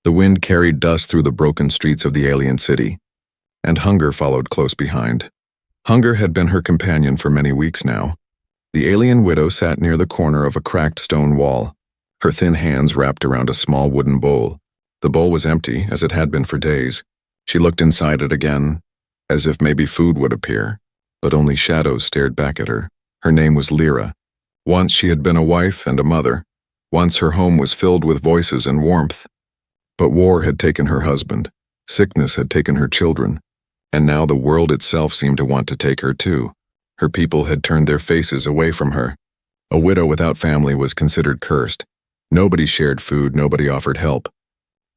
The wind carried dust through the broken streets of the alien city, and hunger followed close behind. Hunger had been her companion for many weeks now. The alien widow sat near the corner of a cracked stone wall, her thin hands wrapped around a small wooden bowl. The bowl was empty, as it had been for days. She looked inside it again, as if maybe food would appear, but only shadows stared back at her. Her name was Lyra. Once she had been a wife and a mother. Once her home was filled with voices and warmth. But war had taken her husband, sickness had taken her children, and now the world itself seemed to want to take her too. Her people had turned their faces away from her. A widow without family was considered cursed. Nobody shared food, nobody offered help.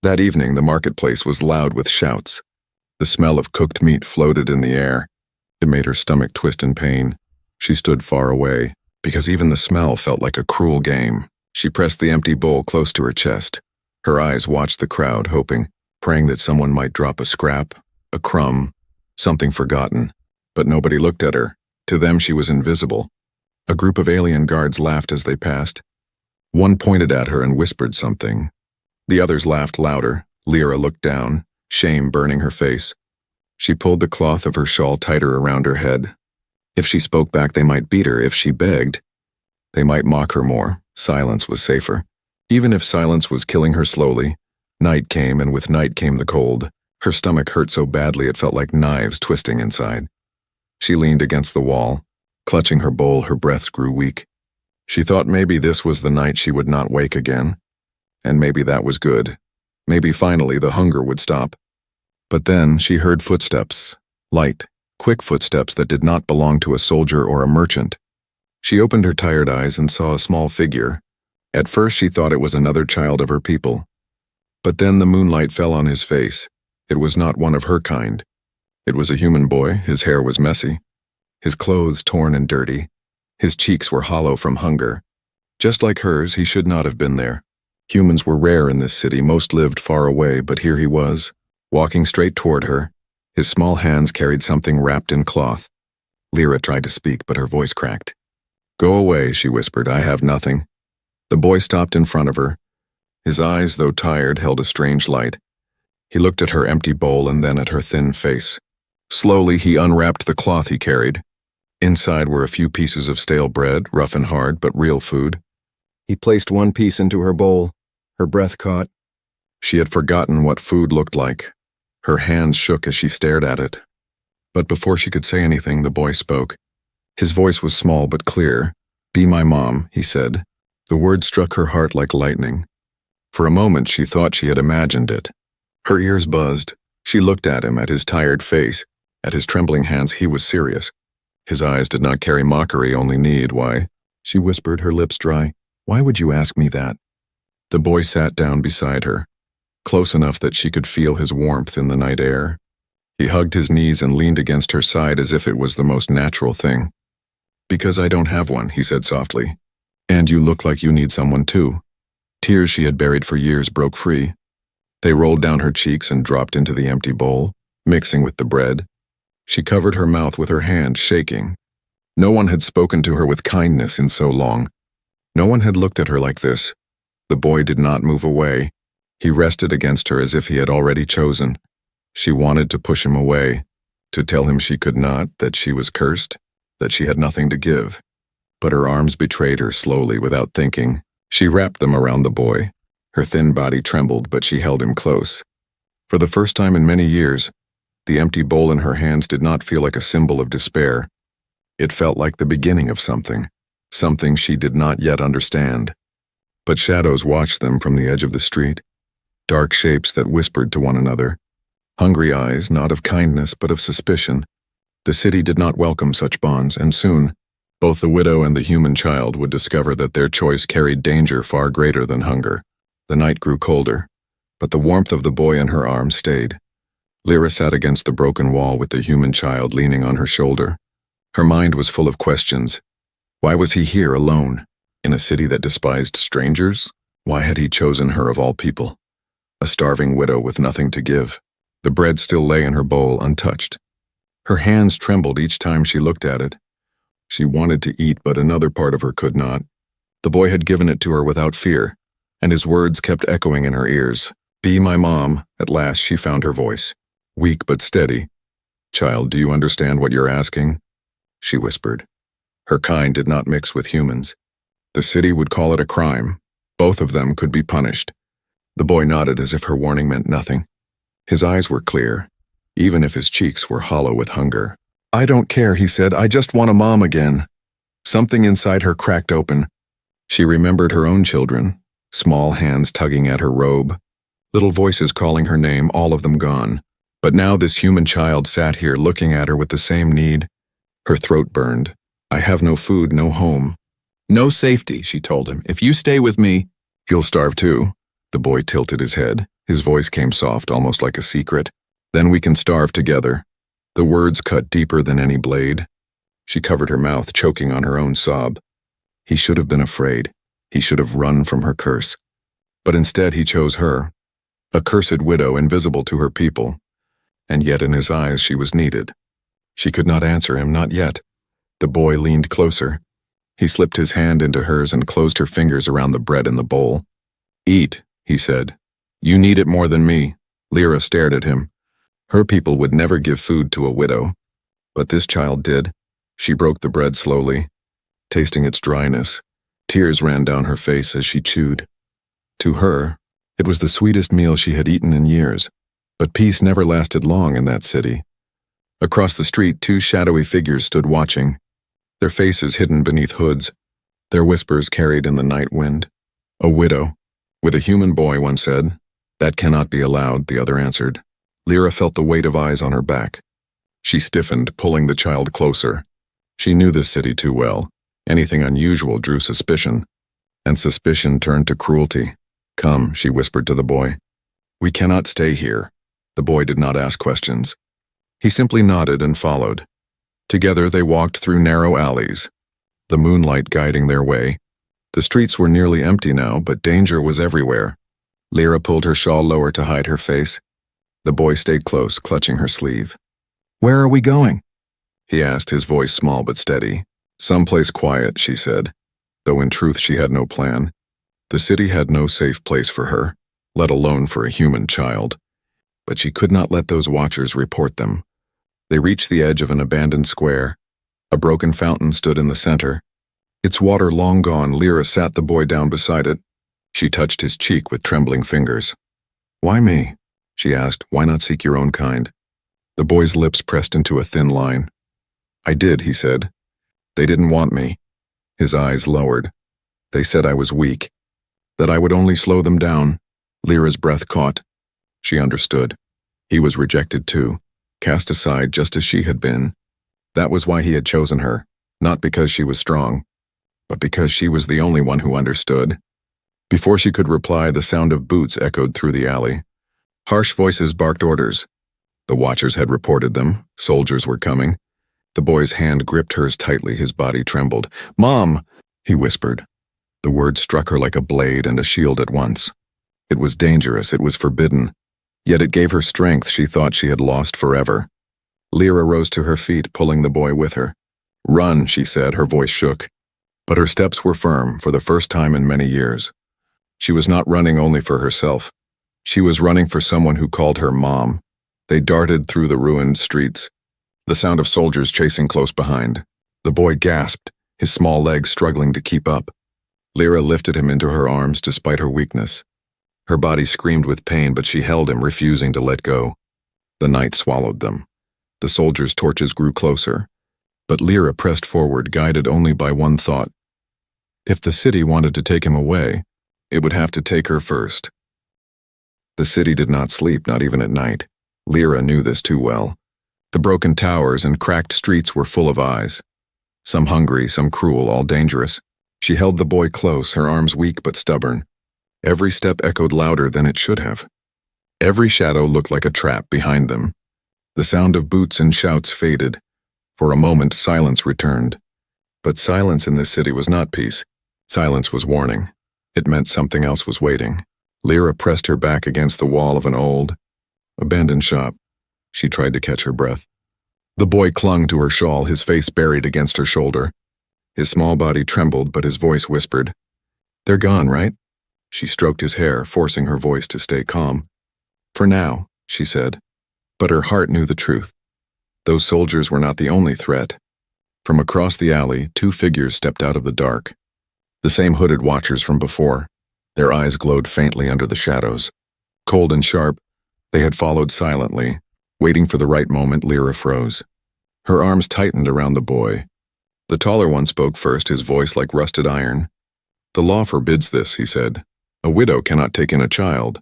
That evening, the marketplace was loud with shouts. The smell of cooked meat floated in the air. It made her stomach twist in pain. She stood far away, because even the smell felt like a cruel game. She pressed the empty bowl close to her chest. Her eyes watched the crowd, hoping, praying that someone might drop a scrap, a crumb, something forgotten. But nobody looked at her. To them, she was invisible. A group of alien guards laughed as they passed. One pointed at her and whispered something. The others laughed louder. Lyra looked down, shame burning her face. She pulled the cloth of her shawl tighter around her head. If she spoke back, they might beat her. If she begged, they might mock her more. Silence was safer. Even if silence was killing her slowly, night came, and with night came the cold. Her stomach hurt so badly it felt like knives twisting inside. She leaned against the wall. Clutching her bowl, her breaths grew weak. She thought maybe this was the night she would not wake again. And maybe that was good. Maybe finally the hunger would stop. But then she heard footsteps. Light, quick footsteps that did not belong to a soldier or a merchant. She opened her tired eyes and saw a small figure. At first she thought it was another child of her people. But then the moonlight fell on his face. It was not one of her kind. It was a human boy. His hair was messy. His clothes torn and dirty. His cheeks were hollow from hunger. Just like hers, he should not have been there. Humans were rare in this city. Most lived far away, but here he was, walking straight toward her. His small hands carried something wrapped in cloth. Lyra tried to speak, but her voice cracked. "Go away," she whispered. "I have nothing." The boy stopped in front of her. His eyes, though tired, held a strange light. He looked at her empty bowl and then at her thin face. Slowly, he unwrapped the cloth he carried. Inside were a few pieces of stale bread, rough and hard, but real food. He placed one piece into her bowl. Her breath caught. She had forgotten what food looked like. Her hands shook as she stared at it. But before she could say anything, the boy spoke. His voice was small but clear. "Be my mom," he said. The word struck her heart like lightning. For a moment, she thought she had imagined it. Her ears buzzed. She looked at him, at his tired face, at his trembling hands. He was serious. His eyes did not carry mockery, only need. "Why?" she whispered, her lips dry. "Why would you ask me that?" The boy sat down beside her, close enough that she could feel his warmth in the night air. He hugged his knees and leaned against her side as if it was the most natural thing. "Because I don't have one," he said softly. "And you look like you need someone too." Tears she had buried for years broke free. They rolled down her cheeks and dropped into the empty bowl, mixing with the bread. She covered her mouth with her hand, shaking. No one had spoken to her with kindness in so long. No one had looked at her like this. The boy did not move away. He rested against her as if he had already chosen. She wanted to push him away, to tell him she could not, that she was cursed, that she had nothing to give. But her arms betrayed her slowly, without thinking. She wrapped them around the boy. Her thin body trembled, but she held him close. For the first time in many years, the empty bowl in her hands did not feel like a symbol of despair. It felt like the beginning of something she did not yet understand. But shadows watched them from the edge of the street, dark shapes that whispered to one another. Hungry eyes, not of kindness but of suspicion. The city did not welcome such bonds, and soon, both the widow and the human child would discover that their choice carried danger far greater than hunger. The night grew colder, but the warmth of the boy in her arms stayed. Lyra sat against the broken wall with the human child leaning on her shoulder. Her mind was full of questions. Why was he here alone, in a city that despised strangers? Why had he chosen her of all people? A starving widow with nothing to give. The bread still lay in her bowl untouched. Her hands trembled each time she looked at it. She wanted to eat, but another part of her could not. The boy had given it to her without fear, and his words kept echoing in her ears. Be my mom. At last she found her voice, weak but steady. Child, do you understand what you're asking? She whispered. Her kind did not mix with humans. The city would call it a crime. Both of them could be punished. The boy nodded as if her warning meant nothing. His eyes were clear, even if his cheeks were hollow with hunger. I don't care, he said. I just want a mom again. Something inside her cracked open. She remembered her own children, small hands tugging at her robe, little voices calling her name, all of them gone. But now this human child sat here looking at her with the same need. Her throat burned. I have no food, no home. No safety, she told him. If you stay with me, you'll starve too. The boy tilted his head. His voice came soft, almost like a secret. Then we can starve together. The words cut deeper than any blade. She covered her mouth, choking on her own sob. He should have been afraid. He should have run from her curse. But instead he chose her, a cursed widow invisible to her people. And yet in his eyes she was needed. She could not answer him, not yet. The boy leaned closer. He slipped his hand into hers and closed her fingers around the bread in the bowl. Eat, he said. You need it more than me. Lyra stared at him. Her people would never give food to a widow. But this child did. She broke the bread slowly, tasting its dryness. Tears ran down her face as she chewed. To her, it was the sweetest meal she had eaten in years. But peace never lasted long in that city. Across the street, two shadowy figures stood watching, their faces hidden beneath hoods, their whispers carried in the night wind. A widow, with a human boy, one said. That cannot be allowed, the other answered. Lyra felt the weight of eyes on her back. She stiffened, pulling the child closer. She knew this city too well. Anything unusual drew suspicion, and suspicion turned to cruelty. Come, she whispered to the boy. We cannot stay here. The boy did not ask questions. He simply nodded and followed. Together they walked through narrow alleys, the moonlight guiding their way. The streets were nearly empty now, but danger was everywhere. Lyra pulled her shawl lower to hide her face. The boy stayed close, clutching her sleeve. Where are we going? He asked, his voice small but steady. Someplace quiet, she said, though in truth she had no plan. The city had no safe place for her, let alone for a human child. But she could not let those watchers report them. They reached the edge of an abandoned square. A broken fountain stood in the center. Its water long gone, Lyra sat the boy down beside it. She touched his cheek with trembling fingers. Why me? She asked. Why not seek your own kind? The boy's lips pressed into a thin line. I did, he said. They didn't want me. His eyes lowered. They said I was weak, that I would only slow them down. Lyra's breath caught. She understood. He was rejected too, cast aside just as she had been. That was why he had chosen her, not because she was strong, but because she was the only one who understood. Before she could reply, the sound of boots echoed through the alley. Harsh voices barked orders. The watchers had reported them. Soldiers were coming. The boy's hand gripped hers tightly, his body trembled. Mom, he whispered. The word struck her like a blade and a shield at once. It was dangerous, it was forbidden. Yet it gave her strength she thought she had lost forever. Lyra rose to her feet, pulling the boy with her. Run, she said, her voice shook. But her steps were firm, for the first time in many years. She was not running only for herself. She was running for someone who called her Mom. They darted through the ruined streets, the sound of soldiers chasing close behind. The boy gasped, his small legs struggling to keep up. Lyra lifted him into her arms despite her weakness. Her body screamed with pain, but she held him, refusing to let go. The night swallowed them. The soldiers' torches grew closer, but Lyra pressed forward, guided only by one thought. If the city wanted to take him away, it would have to take her first. The city did not sleep, not even at night. Lyra knew this too well. The broken towers and cracked streets were full of eyes. Some hungry, some cruel, all dangerous. She held the boy close, her arms weak but stubborn. Every step echoed louder than it should have. Every shadow looked like a trap behind them. The sound of boots and shouts faded. For a moment, silence returned. But silence in this city was not peace. Silence was warning. It meant something else was waiting. Lyra pressed her back against the wall of an old, abandoned shop. She tried to catch her breath. The boy clung to her shawl, his face buried against her shoulder. His small body trembled, but his voice whispered. They're gone, right? She stroked his hair, forcing her voice to stay calm. For now, she said. But her heart knew the truth. Those soldiers were not the only threat. From across the alley, two figures stepped out of the dark. The same hooded watchers from before. Their eyes glowed faintly under the shadows. Cold and sharp, they had followed silently. Waiting for the right moment, Lyra froze. Her arms tightened around the boy. The taller one spoke first, his voice like rusted iron. The law forbids this, he said. A widow cannot take in a child.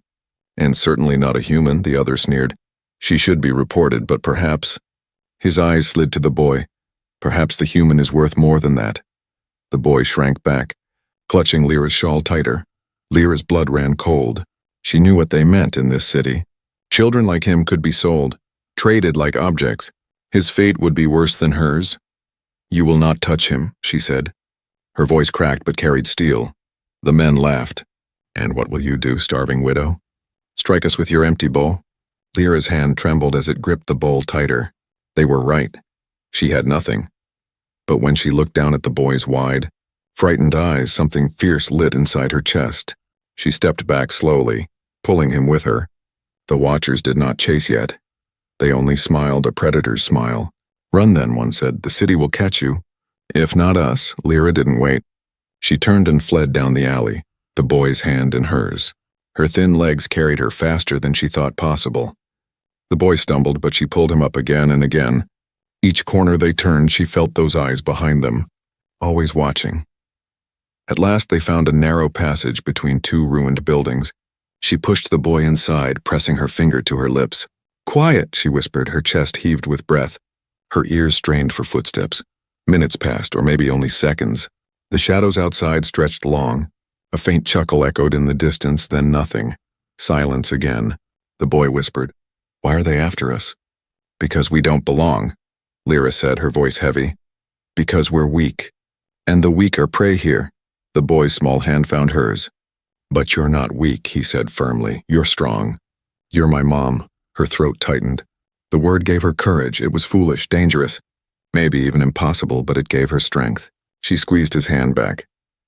And certainly not a human, the other sneered. She should be reported, but perhaps... His eyes slid to the boy. Perhaps the human is worth more than that. The boy shrank back, clutching Lyra's shawl tighter. Lyra's blood ran cold. She knew what they meant in this city. Children like him could be sold, traded like objects. His fate would be worse than hers. You will not touch him, she said. Her voice cracked but carried steel. The men laughed. And what will you do, starving widow? Strike us with your empty bowl? Lyra's hand trembled as it gripped the bowl tighter. They were right. She had nothing. But when she looked down at the boy's wide, frightened eyes, something fierce lit inside her chest. She stepped back slowly, pulling him with her. The watchers did not chase yet. They only smiled a predator's smile. Run then, one said. The city will catch you. If not us. Lyra didn't wait. She turned and fled down the alley, the boy's hand in hers. Her thin legs carried her faster than she thought possible. The boy stumbled, but she pulled him up again and again. Each corner they turned, she felt those eyes behind them, always watching. At last they found a narrow passage between two ruined buildings. She pushed the boy inside, pressing her finger to her lips. Quiet, she whispered, her chest heaved with breath. Her ears strained for footsteps. Minutes passed, or maybe only seconds. The shadows outside stretched long. A faint chuckle echoed in the distance, then nothing. Silence again. The boy whispered, Why are they after us? Because we don't belong, Lyra said, her voice heavy. Because we're weak. And the weak are prey here. The boy's small hand found hers. But you're not weak, he said firmly. You're strong. You're my mom. Her throat tightened. The word gave her courage. It was foolish, dangerous, maybe even impossible, but it gave her strength. She squeezed his hand back.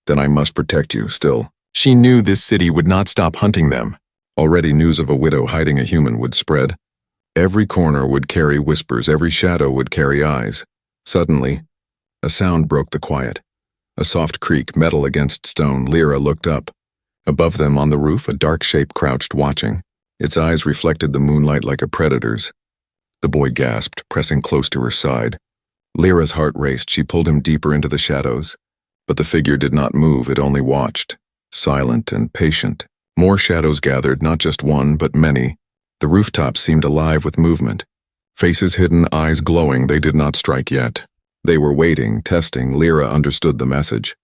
Then I must protect you, still. She knew this city would not stop hunting them. Already news of a widow hiding a human would spread. Every corner would carry whispers, every shadow would carry eyes. Suddenly, a sound broke the quiet. A soft creak, metal against stone. Lyra looked up. Above them on the roof, a dark shape crouched, watching. Its eyes reflected the moonlight like a predator's. The boy gasped, pressing close to her side. Lyra's heart raced. She pulled him deeper into the shadows. But the figure did not move, it only watched, silent and patient. More shadows gathered, not just one, but many. The rooftops seemed alive with movement. Faces hidden, eyes glowing, they did not strike yet. They were waiting, testing. Lyra understood the message.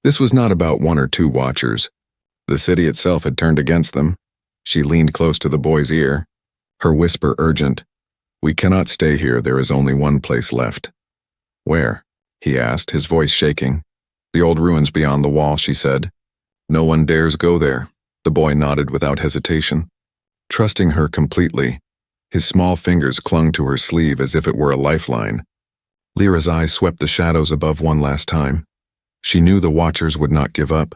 This was not about one or two watchers. The city itself had turned against them. She leaned close to the boy's ear, her whisper urgent. We cannot stay here, there is only one place left. Where? He asked, his voice shaking. The old ruins beyond the wall, she said. No one dares go there. The boy nodded without hesitation. Trusting her completely, his small fingers clung to her sleeve as if it were a lifeline. Lyra's eyes swept the shadows above one last time. She knew the watchers would not give up.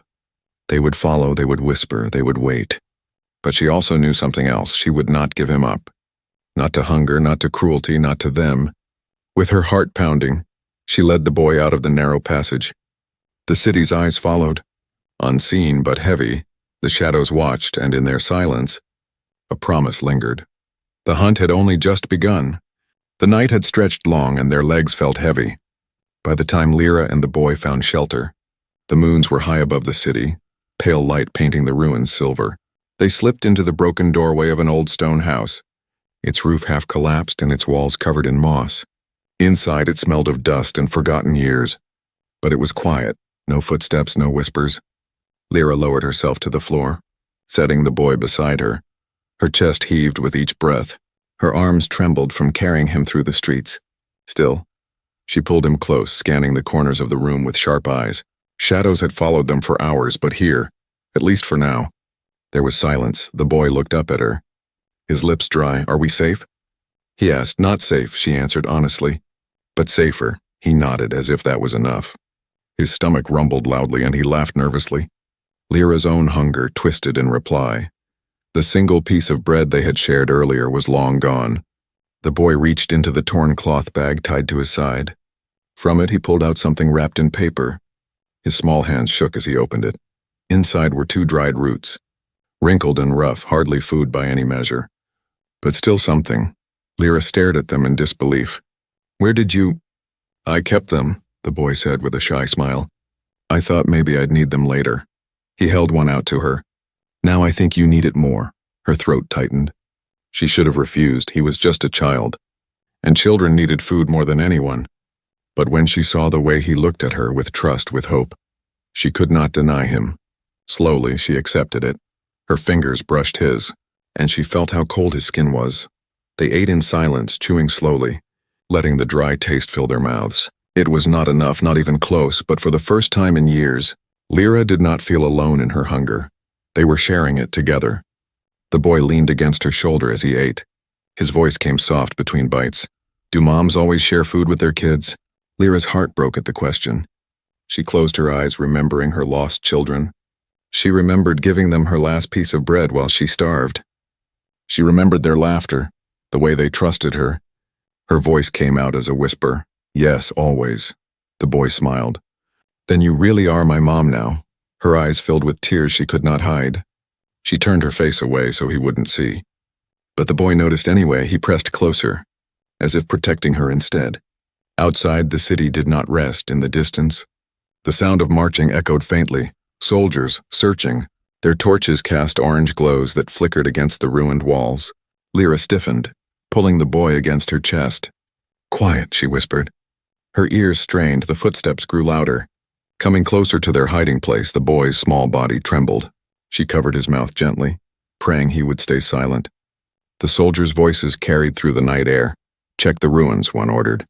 They would follow, they would whisper, they would wait. But she also knew something else. She would not give him up. Not to hunger, not to cruelty, not to them. With her heart pounding, she led the boy out of the narrow passage. The city's eyes followed. Unseen but heavy, the shadows watched, and in their silence, a promise lingered. The hunt had only just begun. The night had stretched long, and their legs felt heavy. By the time Lyra and the boy found shelter, the moons were high above the city, pale light painting the ruins silver. They slipped into the broken doorway of an old stone house, its roof half collapsed and its walls covered in moss. Inside it smelled of dust and forgotten years. But it was quiet, no footsteps, no whispers. Lyra lowered herself to the floor, setting the boy beside her. Her chest heaved with each breath. Her arms trembled from carrying him through the streets. Still, she pulled him close, scanning the corners of the room with sharp eyes. Shadows had followed them for hours, but here, at least for now, there was silence. The boy looked up at her, his lips dry. Are we safe? He asked. Not safe, she answered honestly. But safer, he nodded as if that was enough. His stomach rumbled loudly and he laughed nervously. Lyra's own hunger twisted in reply. The single piece of bread they had shared earlier was long gone. The boy reached into the torn cloth bag tied to his side. From it, he pulled out something wrapped in paper. His small hands shook as he opened it. Inside were 2 dried roots, wrinkled and rough, hardly food by any measure. But still something. Lyra stared at them in disbelief. "Where did you—" "I kept them," the boy said with a shy smile. "I thought maybe I'd need them later." He held one out to her. "Now I think you need it more." Her throat tightened. She should have refused. He was just a child. And children needed food more than anyone. But when she saw the way he looked at her with trust, with hope, she could not deny him. Slowly, she accepted it. Her fingers brushed his, and she felt how cold his skin was. They ate in silence, chewing slowly, letting the dry taste fill their mouths. It was not enough, not even close, but for the first time in years, Lyra did not feel alone in her hunger. They were sharing it together. The boy leaned against her shoulder as he ate. His voice came soft between bites. "Do moms always share food with their kids?" Lyra's heart broke at the question. She closed her eyes, remembering her lost children. She remembered giving them her last piece of bread while she starved. She remembered their laughter, the way they trusted her. Her voice came out as a whisper. "Yes, always." The boy smiled. "Then you really are my mom now." Her eyes filled with tears she could not hide. She turned her face away so he wouldn't see. But the boy noticed anyway. He pressed closer, as if protecting her instead. Outside, the city did not rest. In the distance, the sound of marching echoed faintly. Soldiers, searching. Their torches cast orange glows that flickered against the ruined walls. Lyra stiffened, pulling the boy against her chest. "Quiet," she whispered. Her ears strained. The footsteps grew louder. Coming closer to their hiding place, the boy's small body trembled. She covered his mouth gently, praying he would stay silent. The soldiers' voices carried through the night air. "Check the ruins," one ordered.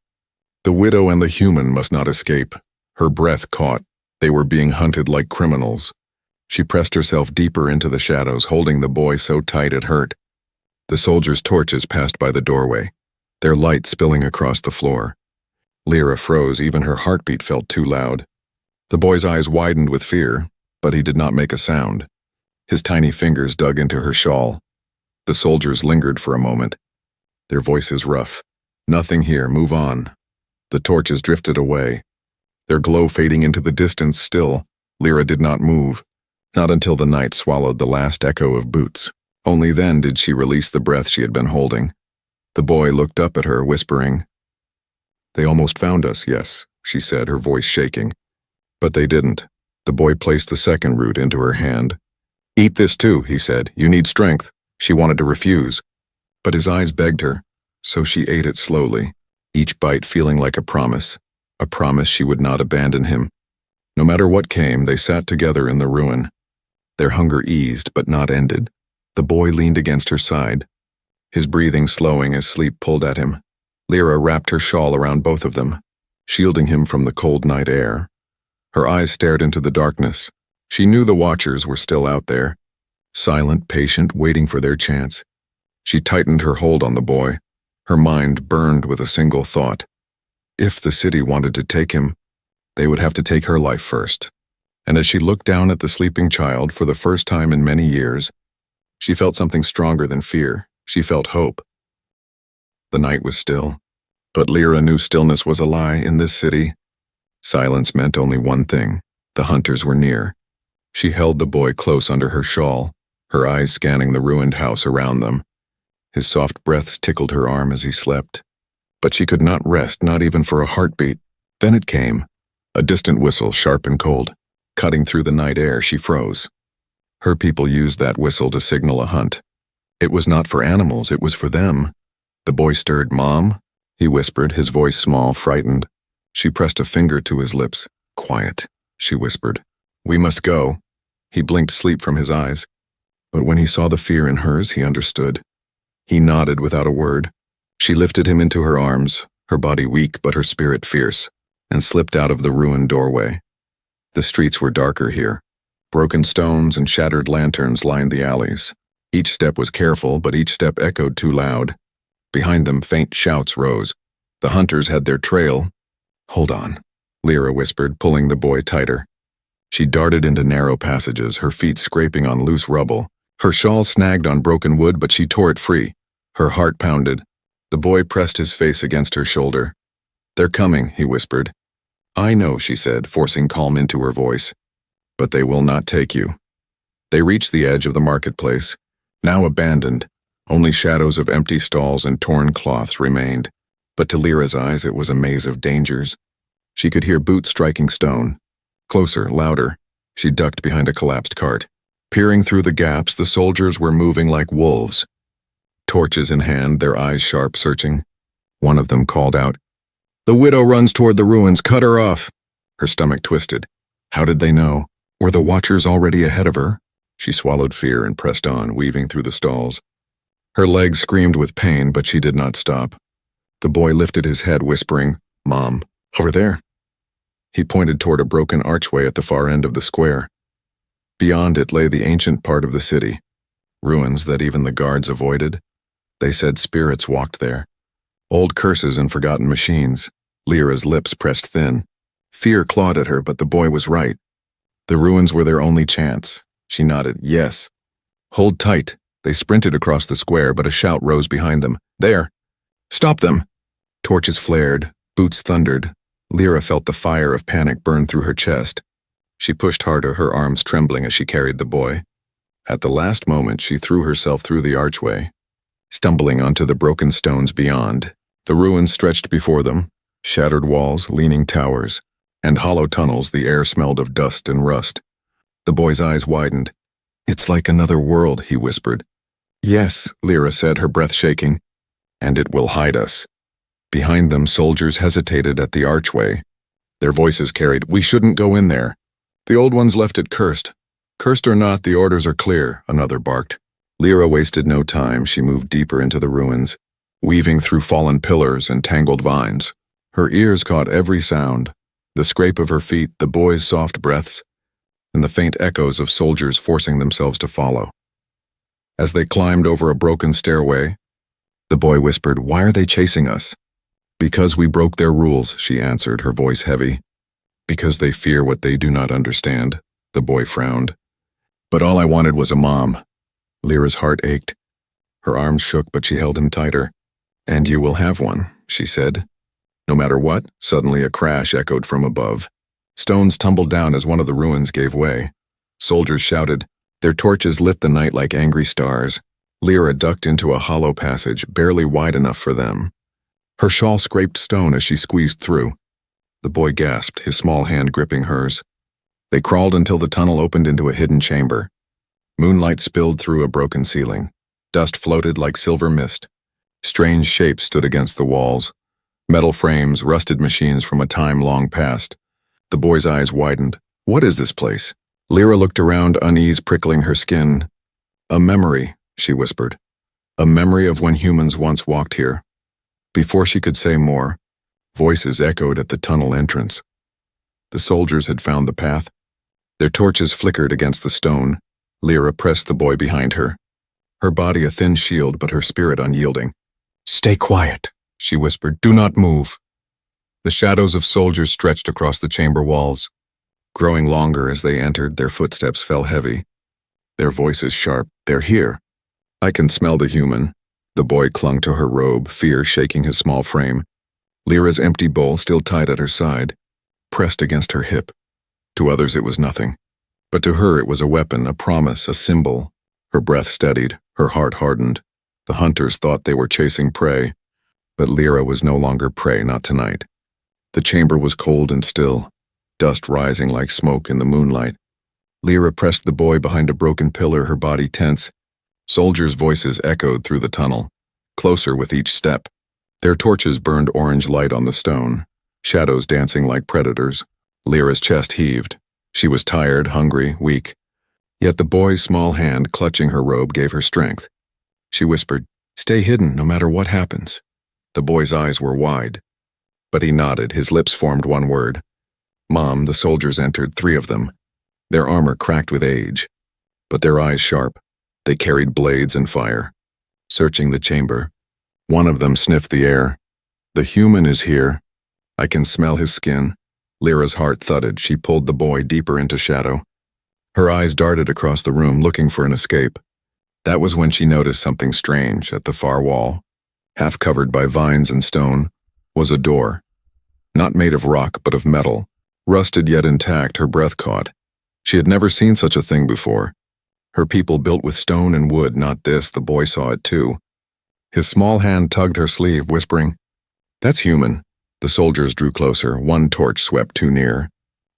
The widow and the human must not escape. Her breath caught. They were being hunted like criminals. She pressed herself deeper into the shadows, holding the boy so tight it hurt. The soldiers' torches passed by the doorway, their light spilling across the floor. Lyra froze. Even her heartbeat felt too loud. The boy's eyes widened with fear, but he did not make a sound. His tiny fingers dug into her shawl. The soldiers lingered for a moment, their voices rough. "Nothing here, move on." The torches drifted away, their glow fading into the distance. Still, Lyra did not move, not until the night swallowed the last echo of boots. Only then did she release the breath she had been holding. The boy looked up at her, whispering. "They almost found us, yes," she said, her voice shaking. But they didn't. The boy placed the second root into her hand. "Eat this too," he said. "You need strength." She wanted to refuse, but his eyes begged her, so she ate it slowly, each bite feeling like a promise she would not abandon him. No matter what came, they sat together in the ruin. Their hunger eased, but not ended. The boy leaned against her side, his breathing slowing as sleep pulled at him. Lyra wrapped her shawl around both of them, shielding him from the cold night air. Her eyes stared into the darkness. She knew the watchers were still out there, silent, patient, waiting for their chance. She tightened her hold on the boy. Her mind burned with a single thought. If the city wanted to take him, they would have to take her life first. And as she looked down at the sleeping child for the first time in many years, she felt something stronger than fear. She felt hope. The night was still, but Lyra knew stillness was a lie in this city. Silence meant only one thing. The hunters were near. She held the boy close under her shawl, her eyes scanning the ruined house around them. His soft breaths tickled her arm as he slept. But she could not rest, not even for a heartbeat. Then it came, a distant whistle, sharp and cold. Cutting through the night air, she froze. Her people used that whistle to signal a hunt. It was not for animals, it was for them. The boy stirred. "Mom?" he whispered, his voice small, frightened. She pressed a finger to his lips. "Quiet," she whispered. "We must go." He blinked sleep from his eyes. But when he saw the fear in hers, he understood. He nodded without a word. She lifted him into her arms, her body weak but her spirit fierce, and slipped out of the ruined doorway. The streets were darker here. Broken stones and shattered lanterns lined the alleys. Each step was careful, but each step echoed too loud. Behind them, faint shouts rose. The hunters had their trail. "Hold on," Lyra whispered, pulling the boy tighter. She darted into narrow passages, her feet scraping on loose rubble. Her shawl snagged on broken wood, but she tore it free. Her heart pounded. The boy pressed his face against her shoulder. "They're coming," he whispered. "I know," she said, forcing calm into her voice. "But they will not take you." They reached the edge of the marketplace, now abandoned. Only shadows of empty stalls and torn cloths remained. But to Lyra's eyes it was a maze of dangers. She could hear boots striking stone. Closer, louder. She ducked behind a collapsed cart. Peering through the gaps, the soldiers were moving like wolves. Torches in hand, their eyes sharp, searching. One of them called out, "The widow runs toward the ruins, cut her off." Her stomach twisted. How did they know? Were the watchers already ahead of her? She swallowed fear and pressed on, weaving through the stalls. Her legs screamed with pain, but she did not stop. The boy lifted his head, whispering, "Mom, over there." He pointed toward a broken archway at the far end of the square. Beyond it lay the ancient part of the city, ruins that even the guards avoided. They said spirits walked there. Old curses and forgotten machines. Lyra's lips pressed thin. Fear clawed at her, but the boy was right. The ruins were their only chance. She nodded, yes. "Hold tight." They sprinted across the square, but a shout rose behind them. "There! Stop them!" Torches flared, boots thundered. Lyra felt the fire of panic burn through her chest. She pushed harder, her arms trembling as she carried the boy. At the last moment, she threw herself through the archway, stumbling onto the broken stones beyond. The ruins stretched before them, shattered walls, leaning towers, and hollow tunnels. The air smelled of dust and rust. The boy's eyes widened. "It's like another world," he whispered. "Yes," Lyra said, her breath shaking. "And it will hide us." Behind them, soldiers hesitated at the archway. Their voices carried, "We shouldn't go in there." "The old ones left it cursed." "Cursed or not, the orders are clear," another barked. Lyra wasted no time. She moved deeper into the ruins, weaving through fallen pillars and tangled vines. Her ears caught every sound, the scrape of her feet, the boy's soft breaths, and the faint echoes of soldiers forcing themselves to follow. As they climbed over a broken stairway, the boy whispered, "Why are they chasing us?" "Because we broke their rules," she answered, her voice heavy. "Because they fear what they do not understand," the boy frowned. "But all I wanted was a mom." Lyra's heart ached. Her arms shook, but she held him tighter. "And you will have one," she said. No matter what, suddenly a crash echoed from above. Stones tumbled down as one of the ruins gave way. Soldiers shouted. Their torches lit the night like angry stars. Lyra ducked into a hollow passage, barely wide enough for them. Her shawl scraped stone as she squeezed through. The boy gasped, his small hand gripping hers. They crawled until the tunnel opened into a hidden chamber. Moonlight spilled through a broken ceiling. Dust floated like silver mist. Strange shapes stood against the walls. Metal frames, rusted machines from a time long past. The boy's eyes widened. What is this place? Lyra looked around, unease prickling her skin. A memory, she whispered. A memory of when humans once walked here. Before she could say more, voices echoed at the tunnel entrance. The soldiers had found the path. Their torches flickered against the stone. Lyra pressed the boy behind her. Her body a thin shield, but her spirit unyielding. "Stay quiet," she whispered. "Do not move." The shadows of soldiers stretched across the chamber walls. Growing longer as they entered, their footsteps fell heavy. Their voices sharp. "They're here." "I can smell the human." The boy clung to her robe, fear shaking his small frame. Lyra's empty bowl, still tied at her side, pressed against her hip. To others it was nothing. But to her it was a weapon, a promise, a symbol. Her breath steadied, her heart hardened. The hunters thought they were chasing prey. But Lyra was no longer prey, not tonight. The chamber was cold and still, dust rising like smoke in the moonlight. Lyra pressed the boy behind a broken pillar, her body tense. Soldiers' voices echoed through the tunnel, closer with each step. Their torches burned orange light on the stone, shadows dancing like predators. Lyra's chest heaved. She was tired, hungry, weak. Yet the boy's small hand clutching her robe gave her strength. She whispered, "Stay hidden no matter what happens." The boy's eyes were wide. But he nodded, his lips formed one word. "Mom." The soldiers entered, 3 of them. Their armor cracked with age, but their eyes sharp. They carried blades and fire. Searching the chamber, one of them sniffed the air. "The human is here. I can smell his skin." Lyra's heart thudded. She pulled the boy deeper into shadow. Her eyes darted across the room, looking for an escape. That was when she noticed something strange at the far wall. Half covered by vines and stone was a door. Not made of rock, but of metal. Rusted yet intact, her breath caught. She had never seen such a thing before. Her people built with stone and wood, not this. The boy saw it too. His small hand tugged her sleeve, whispering, "That's human." The soldiers drew closer. One torch swept too near,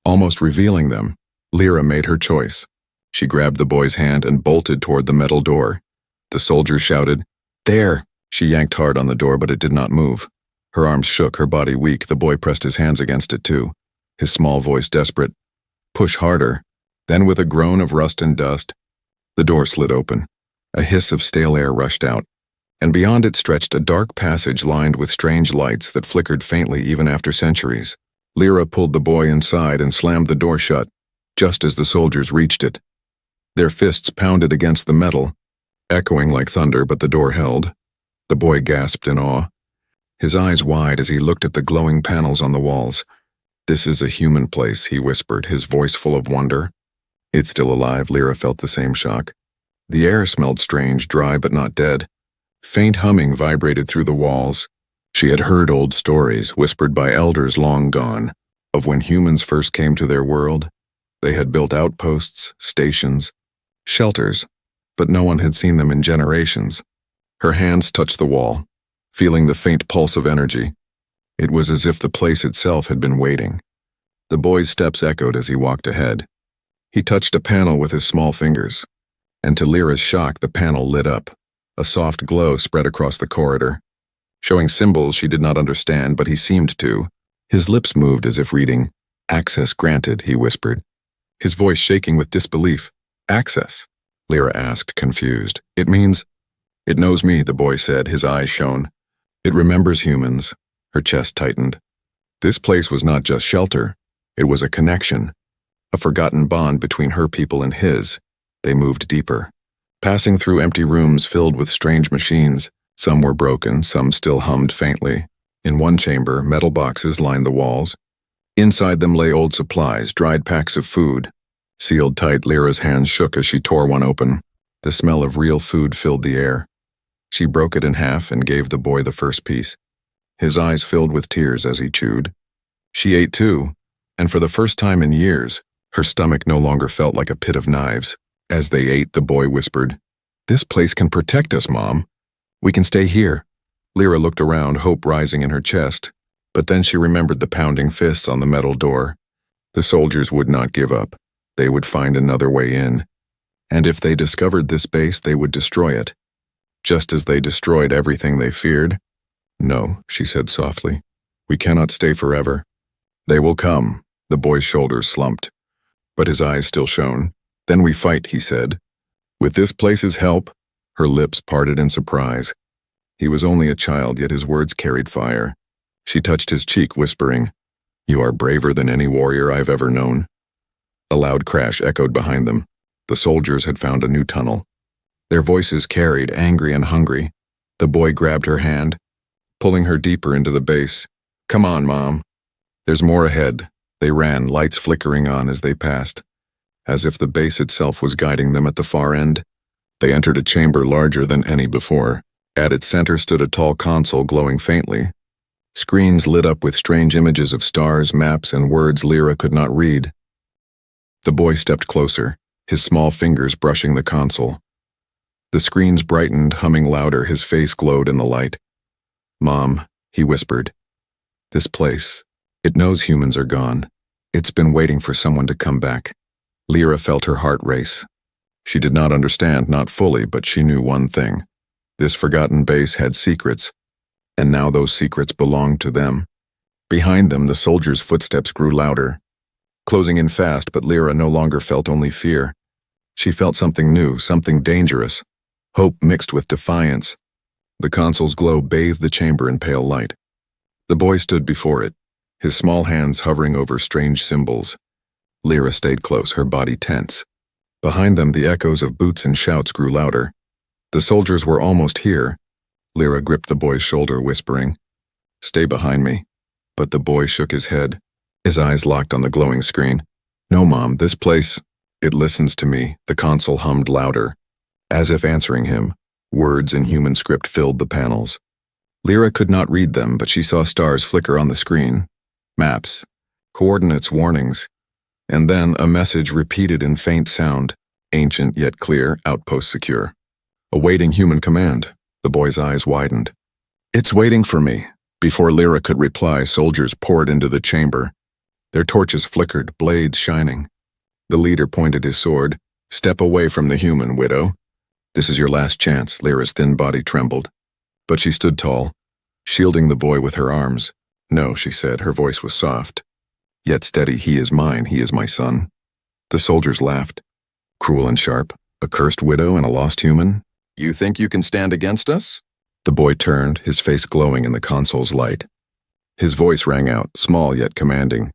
almost revealing them. Lyra made her choice. She grabbed the boy's hand and bolted toward the metal door. The soldiers shouted, "There!" She yanked hard on the door, but it did not move. Her arms shook, her body weak. The boy pressed his hands against it too, his small voice desperate. "Push harder." Then with a groan of rust and dust, the door slid open. A hiss of stale air rushed out, and beyond it stretched a dark passage lined with strange lights that flickered faintly even after centuries. Lyra pulled the boy inside and slammed the door shut, just as the soldiers reached it. Their fists pounded against the metal, echoing like thunder, but the door held. The boy gasped in awe, his eyes wide as he looked at the glowing panels on the walls. "This is a human place," he whispered, his voice full of wonder. "It's still alive." Lyra felt the same shock. The air smelled strange, dry but not dead. Faint humming vibrated through the walls. She had heard old stories, whispered by elders long gone, of when humans first came to their world. They had built outposts, stations, shelters, but no one had seen them in generations. Her hands touched the wall, feeling the faint pulse of energy. It was as if the place itself had been waiting. The boy's steps echoed as he walked ahead. He touched a panel with his small fingers, and to Lyra's shock, the panel lit up. A soft glow spread across the corridor, showing symbols she did not understand, but he seemed to. His lips moved as if reading, "Access granted," he whispered, his voice shaking with disbelief. "Access?" Lyra asked, confused. "It means—" "It knows me," the boy said, his eyes shone. "It remembers humans." Her chest tightened. This place was not just shelter. It was a connection, a forgotten bond between her people and his. They moved deeper, passing through empty rooms filled with strange machines. Some were broken, some still hummed faintly. In one chamber, metal boxes lined the walls. Inside them lay old supplies, dried packs of food. Sealed tight, Lyra's hands shook as she tore one open. The smell of real food filled the air. She broke it in half and gave the boy the first piece. His eyes filled with tears as he chewed. She ate too, and for the first time in years, her stomach no longer felt like a pit of knives. As they ate, the boy whispered, "This place can protect us, Mom. We can stay here." Lyra looked around, hope rising in her chest, but then she remembered the pounding fists on the metal door. The soldiers would not give up. They would find another way in. And if they discovered this base, they would destroy it, just as they destroyed everything they feared. "No," she said softly. "We cannot stay forever." "They will come." The boy's shoulders slumped, but his eyes still shone. "Then we fight," he said. "With this place's help." Her lips parted in surprise. He was only a child, yet his words carried fire. She touched his cheek, whispering, "You are braver than any warrior I've ever known." A loud crash echoed behind them. The soldiers had found a new tunnel. Their voices carried, angry and hungry. The boy grabbed her hand, pulling her deeper into the base. "Come on, Mom. There's more ahead." They ran, lights flickering on as they passed, as if the base itself was guiding them at the far end. They entered a chamber larger than any before. At its center stood a tall console glowing faintly. Screens lit up with strange images of stars, maps, and words Lyra could not read. The boy stepped closer, his small fingers brushing the console. The screens brightened, humming louder, his face glowed in the light. "Mom," he whispered, "this place, it knows humans are gone. It's been waiting for someone to come back." Lyra felt her heart race. She did not understand, not fully, but she knew one thing. This forgotten base had secrets, and now those secrets belonged to them. Behind them, the soldiers' footsteps grew louder, closing in fast, but Lyra no longer felt only fear. She felt something new, something dangerous, hope mixed with defiance. The console's glow bathed the chamber in pale light. The boy stood before it, his small hands hovering over strange symbols. Lyra stayed close, her body tense. Behind them, the echoes of boots and shouts grew louder. The soldiers were almost here. Lyra gripped the boy's shoulder, whispering, "Stay behind me." But the boy shook his head, his eyes locked on the glowing screen. "No, Mom, this place, it listens to me." The console hummed louder, As if answering him, words in human script filled the panels. Lyra could not read them, but she saw stars flicker on the screen. Maps, coordinates, warnings, and then a message repeated in faint sound, ancient yet clear, outpost secure. Awaiting human command. The boy's eyes widened. It's waiting for me. Before Lyra could reply, soldiers poured into the chamber. Their torches flickered, blades shining. The leader pointed his sword. Step away from the human, widow. This is your last chance. Lyra's thin body trembled. But she stood tall, shielding the boy with her arms. No, she said, her voice was soft, yet steady. He is mine, he is my son. The soldiers laughed. Cruel and sharp, a cursed widow and a lost human. You think you can stand against us? The boy turned, his face glowing in the console's light. His voice rang out, small yet commanding.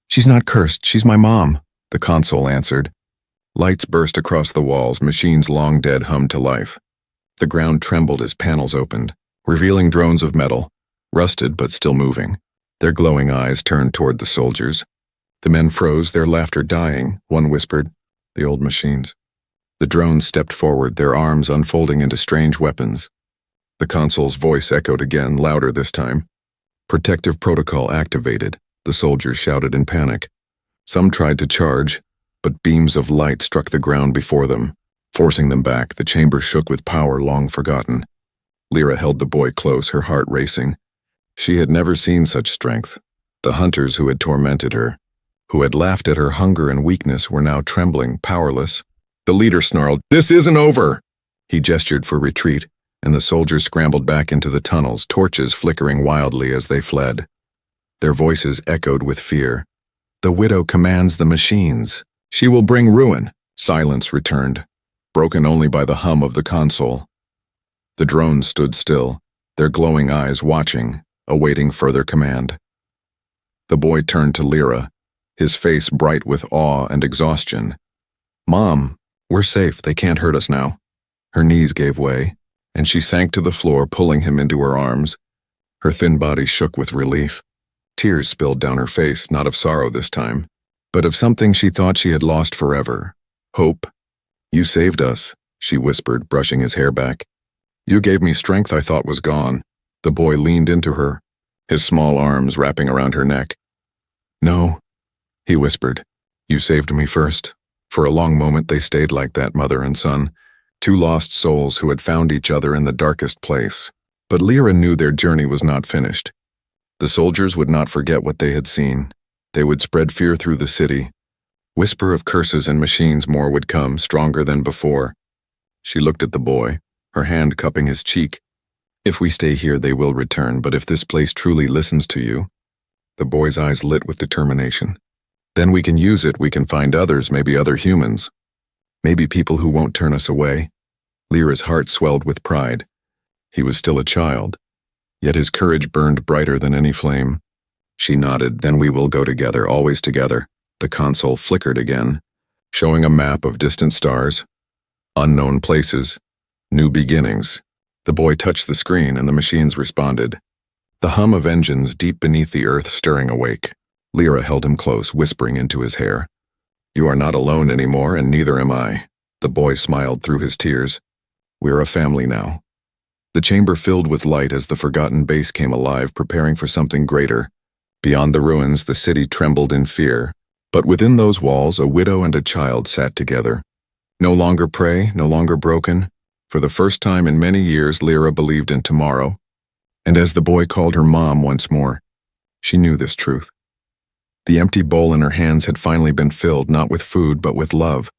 She's not cursed, she's my mom, the console answered. Lights burst across the walls, machines long dead hummed to life. The ground trembled as panels opened, revealing drones of metal, rusted but still moving. Their glowing eyes turned toward the soldiers. The men froze, their laughter dying. One whispered, "The old machines." The drones stepped forward, their arms unfolding into strange weapons. The console's voice echoed again, louder this time. Protective protocol activated, the soldiers shouted in panic. Some tried to charge, but beams of light struck the ground before them, forcing them back. The chamber shook with power long forgotten. Lyra held the boy close, her heart racing. She had never seen such strength. The hunters who had tormented her, who had laughed at her hunger and weakness, were now trembling, powerless. The leader snarled, "This isn't over!" He gestured for retreat, and the soldiers scrambled back into the tunnels, torches flickering wildly as they fled. Their voices echoed with fear. "The widow commands the machines. She will bring ruin." Silence returned, broken only by the hum of the console. The drones stood still, their glowing eyes watching, awaiting further command. The boy turned to Lyra, his face bright with awe and exhaustion. "Mom, we're safe, they can't hurt us now." Her knees gave way, and she sank to the floor, pulling him into her arms. Her thin body shook with relief. Tears spilled down her face, not of sorrow this time, but of something she thought she had lost forever. Hope. "You saved us," she whispered, brushing his hair back. "You gave me strength I thought was gone." The boy leaned into her, his small arms wrapping around her neck. "No," he whispered. "You saved me first." For a long moment they stayed like that, mother and son, two lost souls who had found each other in the darkest place. But Lyra knew their journey was not finished. The soldiers would not forget what they had seen. They would spread fear through the city. Whisper of curses and machines, more would come, stronger than before. She looked at the boy, her hand cupping his cheek. "If we stay here, they will return, but if this place truly listens to you..." The boy's eyes lit with determination. "Then we can use it, we can find others, maybe other humans. Maybe people who won't turn us away." Lyra's heart swelled with pride. He was still a child, yet his courage burned brighter than any flame. She nodded. "Then we will go together, always together." The console flickered again, showing a map of distant stars, unknown places, new beginnings. The boy touched the screen and the machines responded. The hum of engines deep beneath the earth stirring awake. Lyra held him close, whispering into his hair. "You are not alone anymore, and neither am I." The boy smiled through his tears. "We're a family now." The chamber filled with light as the forgotten base came alive, preparing for something greater. Beyond the ruins, the city trembled in fear. But within those walls, a widow and a child sat together. No longer prey, no longer broken. For the first time in many years, Lyra believed in tomorrow. And as the boy called her mom once more, she knew this truth. The empty bowl in her hands had finally been filled, not with food, but with love.